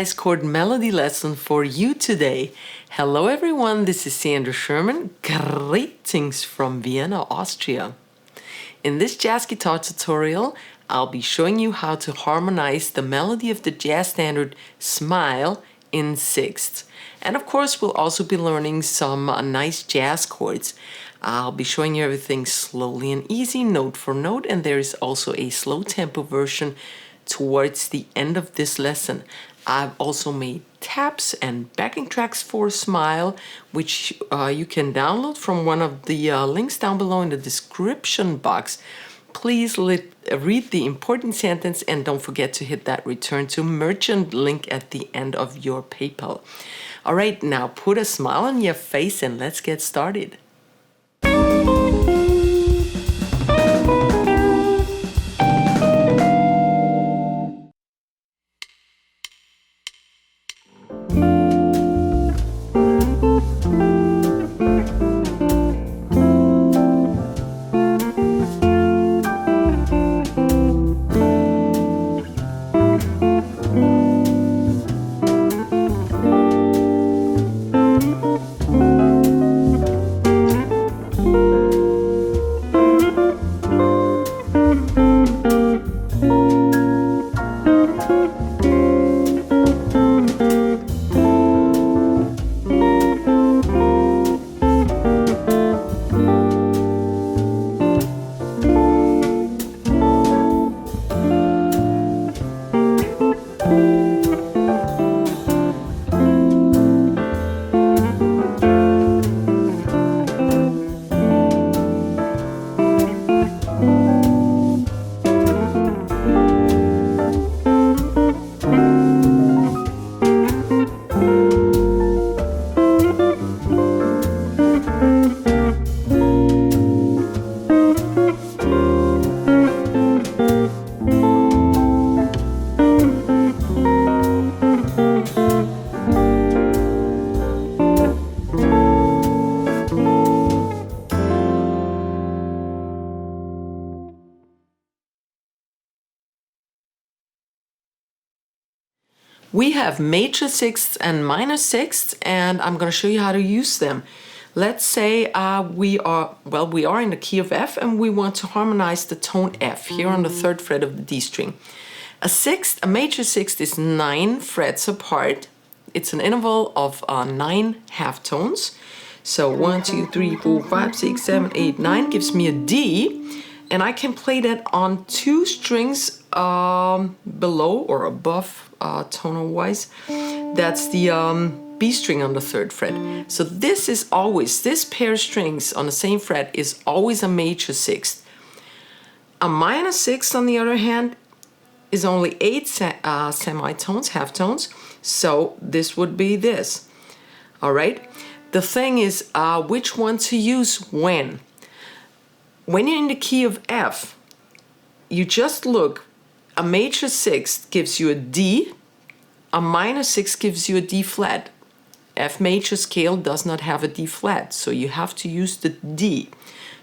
harmonized chord melody lesson for you today. Hello everyone, this is Sandra Sherman. Greetings from Vienna, Austria. In this jazz guitar tutorial, I'll be showing you how to harmonize the melody of the jazz standard Smile in sixths. And of course, we'll also be learning some nice jazz chords. I'll be showing you everything slowly and easy, note for note, and there is also a slow tempo version towards the end of this lesson. I've also made tabs and backing tracks for Smile, which you can download from one of the links down below in the description box. Please read the important sentence and don't forget to hit that return to merchant link at the end of your PayPal. All right, now put a smile on your face and let's get started. We have major sixths and minor sixths, and I'm going to show you how to use them. Let's say we are in the key of F and we want to harmonize the tone F here on the 3rd fret of the D string. A major sixth is 9 frets apart. It's an interval of 9 half tones. So 1, 2, 3, 4, 5, 6, 7, 8, 9 gives me a D, and I can play that on 2 strings below or above tonal wise. That's the B string on the 3rd fret. So this pair of strings on the same fret is always a major sixth. A minor sixth, on the other hand, is only 8 semitones, half tones. So this would be this. All right. The thing is which one to use when. When you're in the key of F, you just look. A major sixth gives you a D, a minor sixth gives you a D flat. F major scale does not have a D flat, so you have to use the D.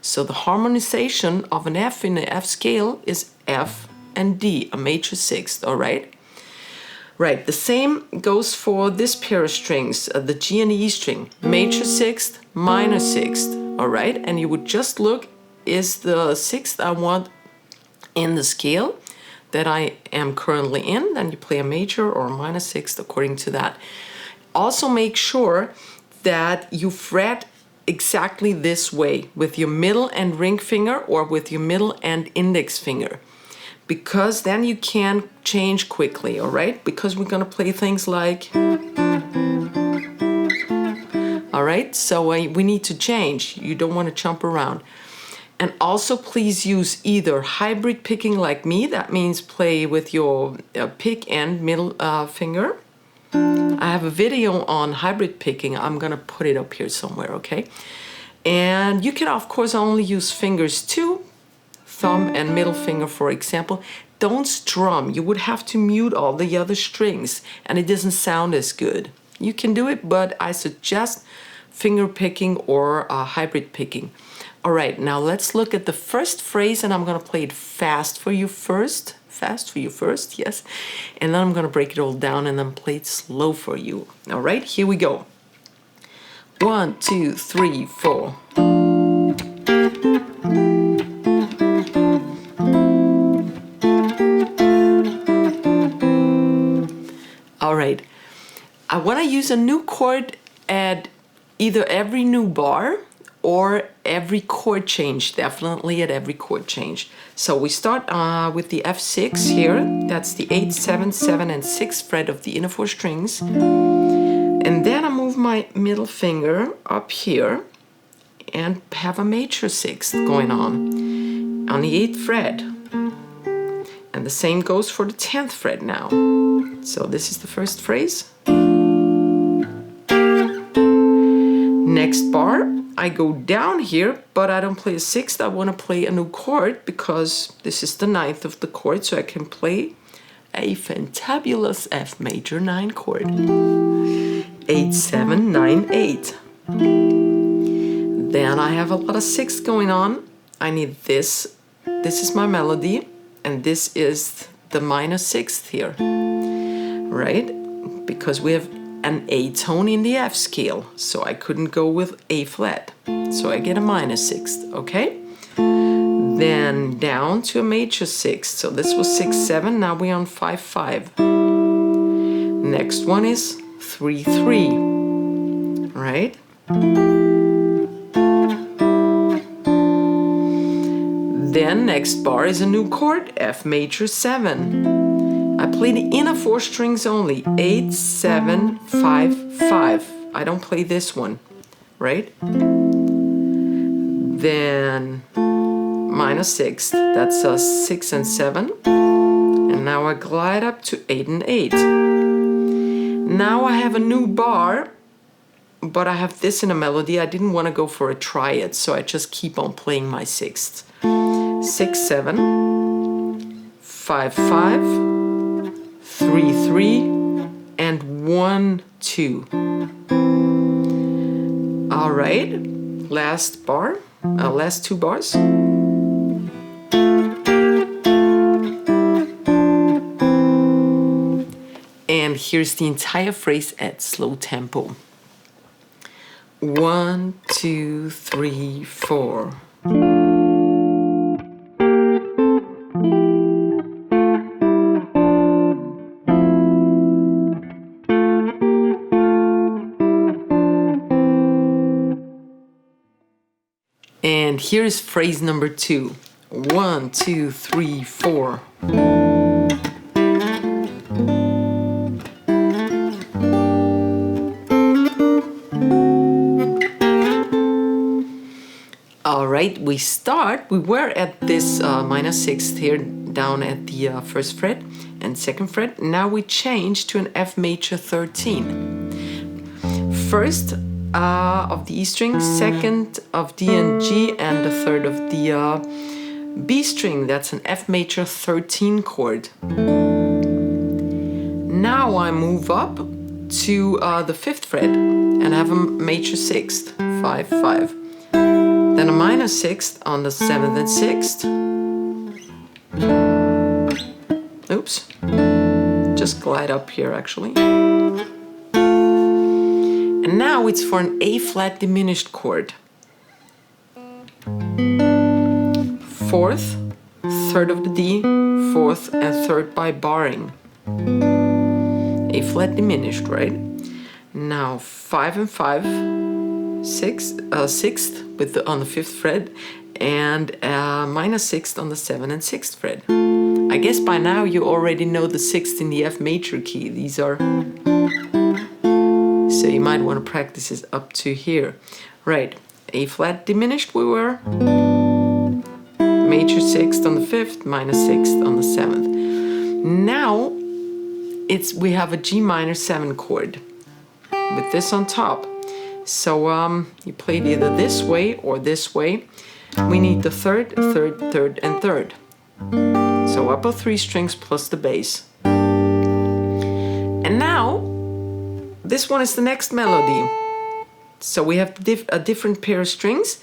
So the harmonization of an F in the F scale is F and D, a major sixth, all right? Right, the same goes for this pair of strings, the G and the E string. Major sixth, minor sixth, all right? And you would just look, is the sixth I want in the scale that I am currently in, then you play a major or a minor sixth according to that. Also make sure that you fret exactly this way with your middle and ring finger or with your middle and index finger, because then you can change quickly, all right? Because we're gonna play things like, all right? So we need to change. You don't wanna jump around. And also please use either hybrid picking like me, that means play with your pick and middle finger. I have a video on hybrid picking. I'm gonna put it up here somewhere, okay? And you can of course only use fingers too, thumb and middle finger for example. Don't strum, you would have to mute all the other strings and it doesn't sound as good. You can do it, but I suggest finger picking or hybrid picking. All right, now let's look at the first phrase, and I'm gonna play it fast for you first. Fast for you first, yes. And then I'm gonna break it all down and then play it slow for you. All right, here we go. 1, 2, 3, 4. All right, I want to use a new chord at either every new bar or every chord change, definitely at every chord change. So we start with the F6 here. That's the 8, 7, 7, and 6th fret of the inner 4 strings. And then I move my middle finger up here and have a major 6th going on the 8th fret. And the same goes for the 10th fret now. So this is the first phrase. Next bar, I go down here, but I don't play a 6th. I want to play a new chord because this is the 9th of the chord, so I can play a fantabulous F major 9 chord. 8, 7, 9, 8. Then I have a lot of 6th going on. I need this. This is my melody, and this is the minor 6th here, right? Because we have an A tone in the F scale, so I couldn't go with A flat. So I get a minor 6th, okay? Then down to a major 6th. So this was 6, 7, now we're on 5, 5. Next one is 3, 3, right? Then next bar is a new chord, F major 7. I play the inner 4 strings only, 8, 7, 5, 5. I don't play this one, right? Then minor 6th, that's a 6 and 7. And now I glide up to 8 and 8. Now I have a new bar, but I have this in a melody. I didn't want to go for a triad, so I just keep on playing my 6th. 6, 7, 5, 5, 3, 3, and 1, 2. All right, last bar, last 2 bars. And here's the entire phrase at slow tempo. 1, 2, 3, 4. And here is phrase number 2. 1, 2, 3, 4. All right, we were at this minor 6th here, down at the 1st fret and 2nd fret. Now we change to an F major 13. First of the E string, second of D and G, and the third of the B string. That's an F major 13 chord. Now I move up to the 5th fret and have a major 6th, 5, 5. Then a minor 6th on the 7th and 6th. Oops. Just glide up here actually. And now it's for an A flat diminished chord. 4th, 3rd of the D, 4th and 3rd by barring. A flat diminished, right? Now 5 and 5, 6th on the 5th fret, and minor 6th on the 7th and 6th fret. I guess by now you already know the 6th in the F major key. These are, so you might want to practice this up to here. Right, A flat diminished we were, major 6th on the 5th, minor 6th on the 7th. Now we have a G minor 7 chord with this on top. So you play it either this way or this way. We need the 3rd, 3rd, 3rd, and 3rd. So upper 3 strings plus the bass. And now, this one is the next melody. So we have a different pair of strings,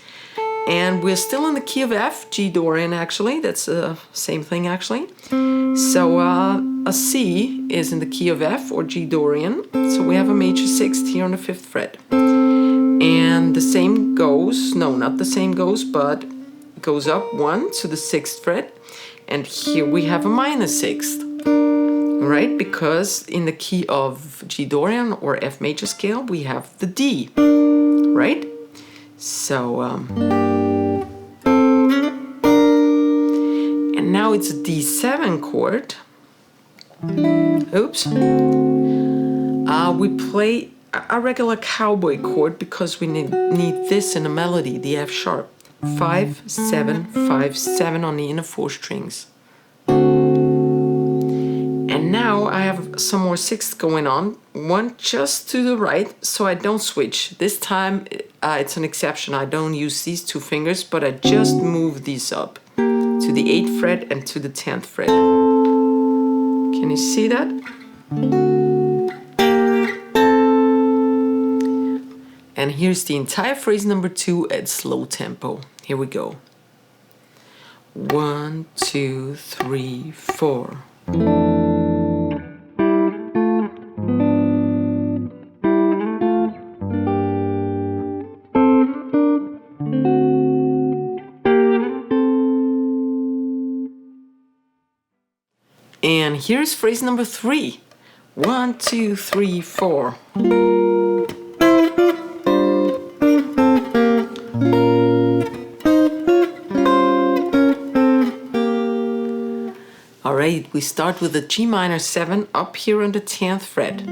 And we're still in the key of F, G Dorian actually, that's the same thing actually. So a C is in the key of F or G Dorian, so we have a major sixth here on the 5th fret. And the same goes, no, not the same goes, but goes up 1 to the 6th fret, and here we have a minor sixth, right? Because in the key of G Dorian or F major scale, we have the D, right? So, and now it's a D7 chord. Oops. We play a regular cowboy chord because we need this in a melody, the F sharp. 5, 7, 5, 7 on the inner 4 strings. And now I have some more sixths going on, one just to the right, so I don't switch. This time it's an exception. I don't use these 2 fingers, but I just move these up to the 8th fret and to the 10th fret. Can you see that? And here's the entire phrase number 2 at slow tempo. Here we go. 1, 2, 3, 4. And here's phrase number 3. 1, 2, 3, 4. Alright, we start with the G minor 7 up here on the 10th fret.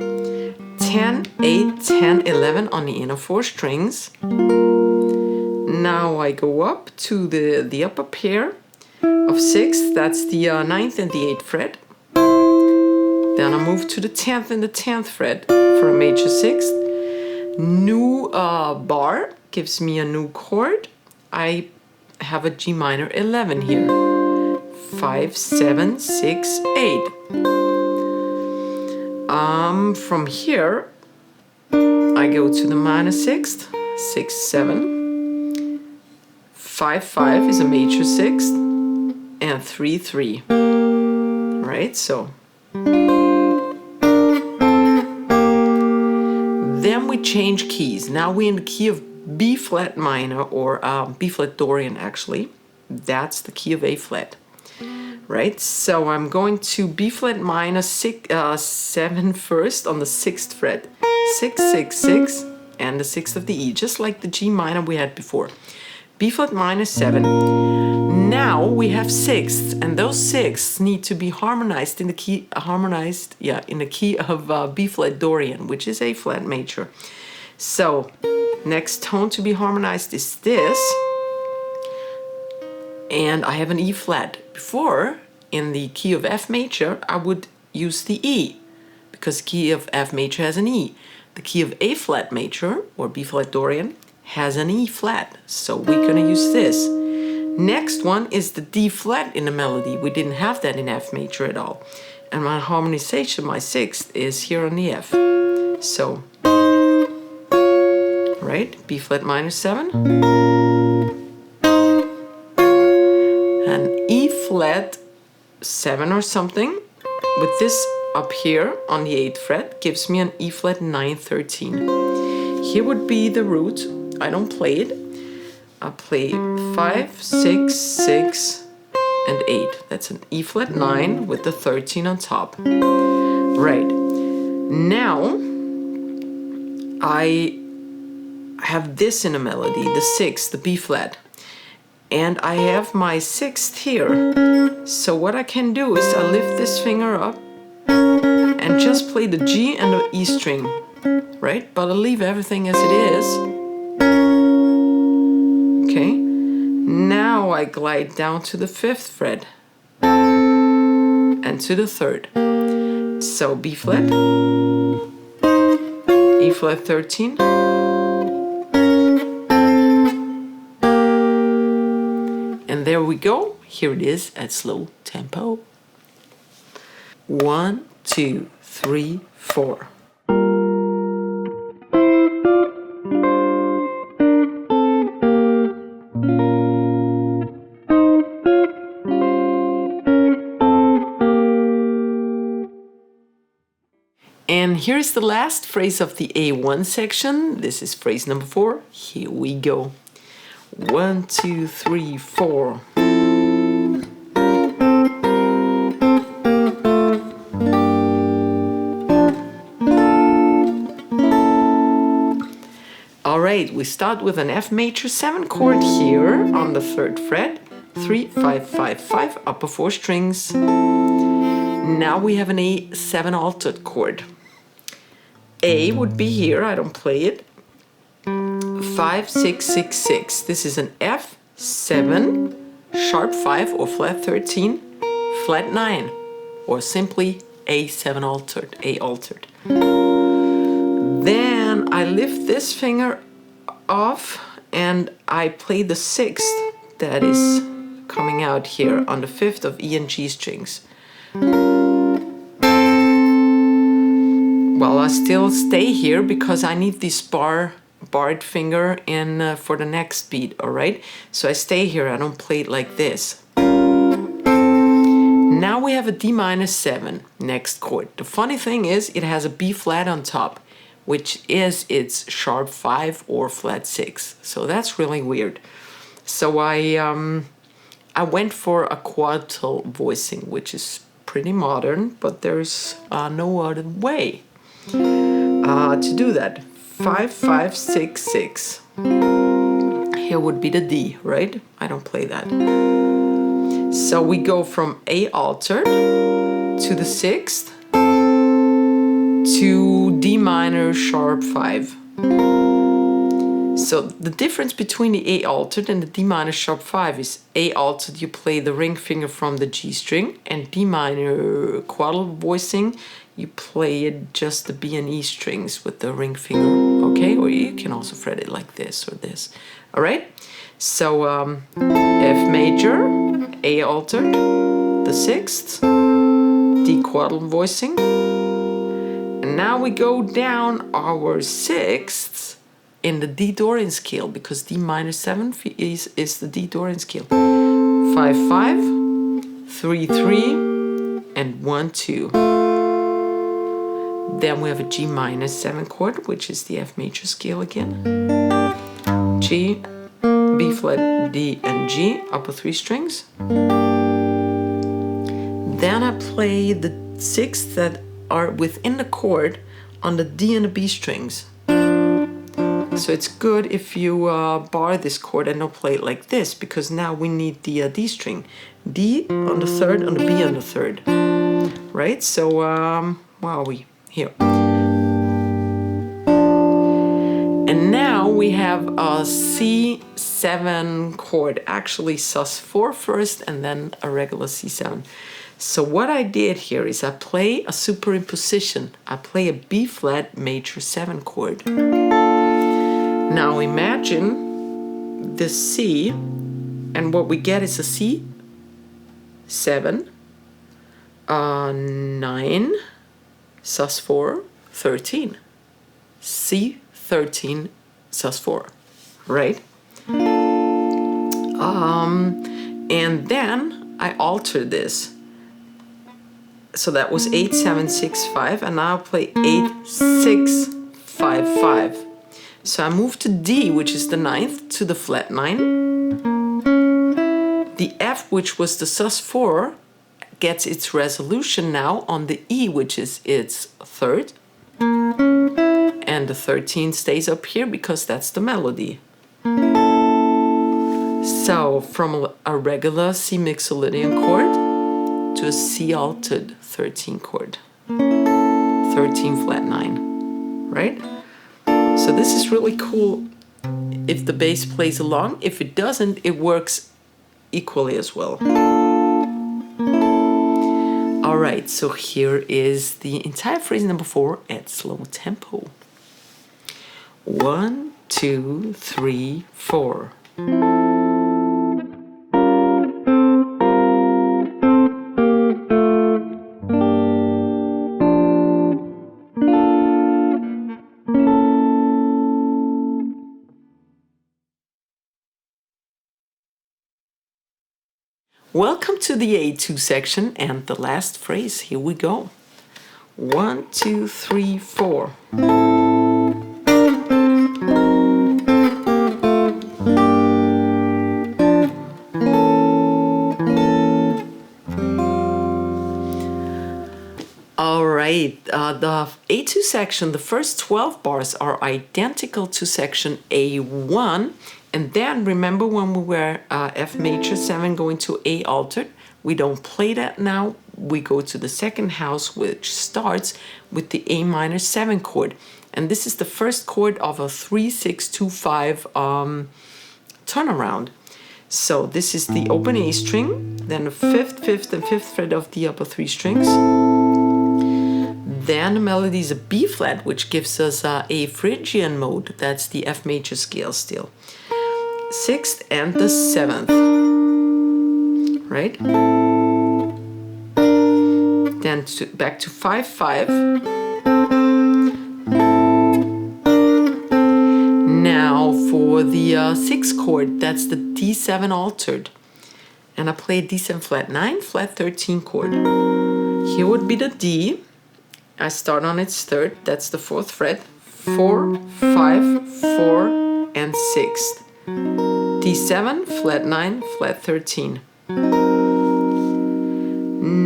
10, 8, 10, 11 on the inner 4 strings. Now I go up to the upper pair of 6th, that's the 9th and the 8th fret. Then I move to the 10th and the 10th fret for a major 6th. New bar gives me a new chord. I have a G minor 11 here. 5, 7, 6, 8. From here, I go to the minor 6th, 6, 7. 5, 5 is a major 6th, and 3, 3. Right, so. Then we change keys. Now we're in the key of B flat minor, or B flat Dorian actually. That's the key of A flat. Right, so I'm going to B flat minor 7 first on the 6th fret. 6, 6, 6, and the 6th of the E, just like the G minor we had before. B flat minor 7. Now we have sixths, and those sixths need to be harmonized in the key in the key of B flat Dorian, which is A flat major. So next tone to be harmonized is this, and I have an E flat. Before, in the key of F major, I would use the E, because key of F major has an E. The key of A flat major, or B flat Dorian, has an E flat, so we're gonna use this. Next one is the D flat in the melody. We didn't have that in F major at all. And my harmonization, my sixth, is here on the F. So, right, B flat minor 7. And E flat 7 or something with this up here on the 8th fret gives me an E flat 9, 13. Here would be the root. I don't play it. I play 5, 6, 6, and 8. That's an E flat 9 with the 13 on top. Right. Now I have this in a melody, the 6th, the B flat. And I have my 6th here. So what I can do is I lift this finger up and just play the G and the E string, right? But I'll leave everything as it is. Okay. Now I glide down to the 5th fret and to the 3rd. So B flat, E flat 13, and there we go. Here it is at slow tempo. 1, 2, 3, 4. And here's the last phrase of the A1 section. This is phrase number 4. Here we go. 1, 2, 3, 4. Alright, we start with an F major 7 chord here on the 3rd fret. 3, 5, 5, 5, upper 4 strings. Now we have an A7 altered chord. A would be here, I don't play it. 5, 6, 6, 6. This is an F7, sharp 5 or flat 13, flat 9, or simply A7 altered, A altered. Then I lift this finger off and I play the 6th that is coming out here on the 5th of E and G strings. Well, I still stay here because I need this barred finger in for the next beat, all right? So I stay here, I don't play it like this. Now we have a D minor 7 next chord. The funny thing is it has a B flat on top, which is its sharp 5 or flat 6. So that's really weird. So I went for a quadtal voicing, which is pretty modern, but there's no other way to do that. 5, 5, 6, 6. Here would be the D, right? I don't play that. So we go from A altered to the 6th to D minor sharp 5. So the difference between the A altered and the D minor sharp 5 is A altered you play the ring finger from the G string, and D minor quadral voicing you play it just the B and E strings with the ring finger, okay? Or you can also fret it like this or this, all right? So F major, A altered, the 6th, D quadral voicing, and now we go down our 6ths in the D Dorian scale, because D minor 7 is the D Dorian scale. 5, 5, 3, 3, and 1, 2. Then we have a G minor 7 chord, which is the F major scale again. G, B flat, D, and G, upper 3 strings. Then I play the 6ths that are within the chord on the D and the B strings. So it's good if you bar this chord and don't play it like this, because now we need the D string. D on the 3rd, on the B on the 3rd. Right? So, where are we? Here. And now we have a C7 chord, actually sus4 first and then a regular C7. So what I did here is I play a superimposition. I play a B flat major 7 chord. Now imagine the C, and what we get is a C7, 9, sus4, 13. C13, sus4, right? And then I alter this. So that was 8, 7, 6, 5, and now I play 8, 6, 5, 5. So I move to D, which is the 9th, to the flat 9. The F, which was the sus4, gets its resolution now on the E, which is its 3rd. And the 13 stays up here because that's the melody. So from a regular C mixolydian chord to a C altered 13 chord. 13 flat 9, right? So this is really cool if the bass plays along. If it doesn't, it works equally as well. All right, so here is the entire phrase number 4 at slow tempo. 1, 2, 3, 4. Welcome to the A2 section and the last phrase. Here we go. 1, 2, 3, 4. All right, the A2 section, the first 12 bars are identical to section A1. And then remember when we were F major 7 going to A altered? We don't play that now. We go to the second house, which starts with the A minor 7 chord. And this is the first chord of a 3, 6, 2, 5 turnaround. So this is the open A string, then the fifth, and fifth fret of the upper 3 strings. Then the melody is a B flat, which gives us a Phrygian mode. That's the F major scale still. 6th and the 7th, right? Then back to 5, 5. Now for the 6th chord, that's the D7 altered. And I play D7 flat 9, flat 13 chord. Here would be the D. I start on its 3rd, that's the 4th fret. 4, 5, 4, and 6th. D7, flat 9, flat 13.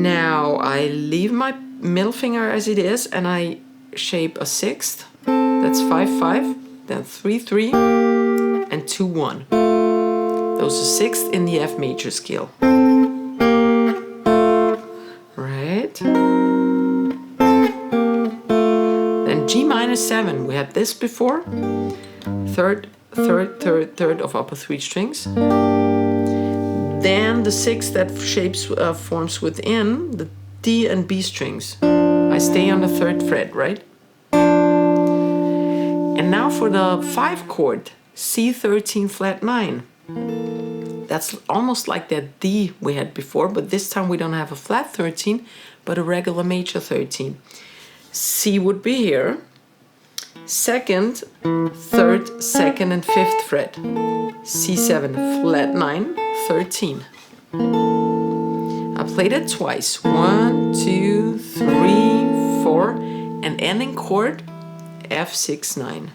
Now I leave my middle finger as it is and I shape a 6th. That's 5, 5, then 3, 3, and 2, 1. Those are 6th in the F major scale. Right? Then G minor 7, we had this before. 3rd, 3rd, 3rd, 3rd of upper 3 strings. Then the 6th that forms within the D and B strings. I stay on the 3rd fret, right? And now for the 5 chord, C13 flat 9. That's almost like that D we had before, but this time we don't have a flat 13, but a regular major 13. C would be here. 2nd, 3rd, 2nd, and 5th fret. C7, flat 9, 13. I played it twice. 1, 2, 3, 4, and ending chord F6, 9.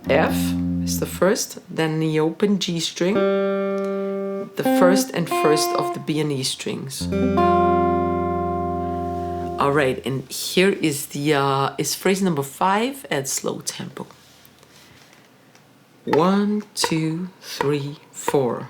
F is the first, then the open G string, the first and first of the B and E strings. All right, and here is is phrase number 5 at slow tempo. 1, 2, 3, 4.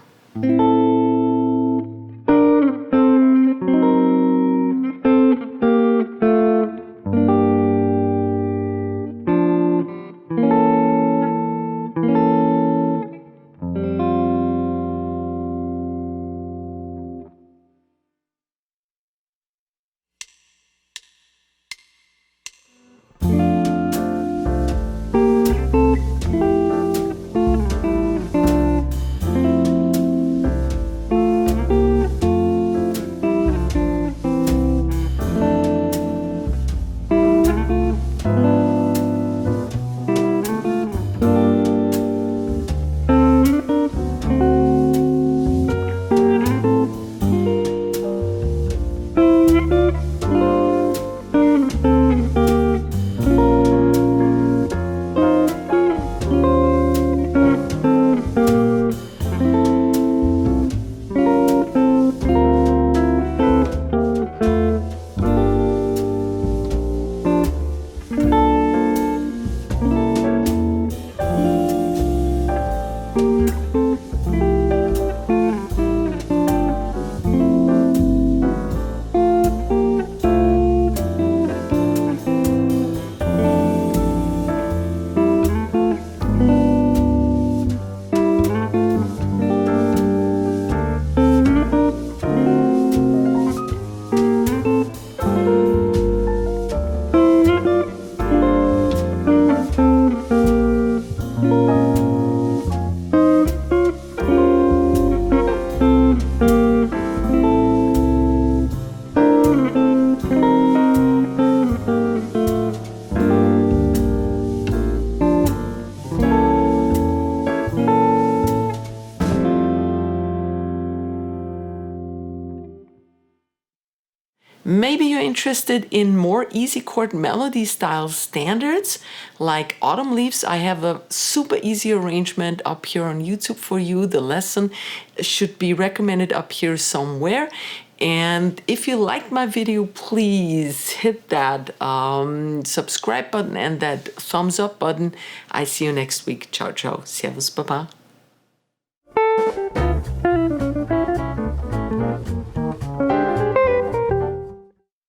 Maybe you're interested in more easy chord melody style standards like Autumn Leaves. I have a super easy arrangement up here on YouTube for you. The lesson should be recommended up here somewhere. And if you liked my video, please hit that subscribe button and that thumbs up button. I see you next week. Ciao, ciao. Servus, Baba.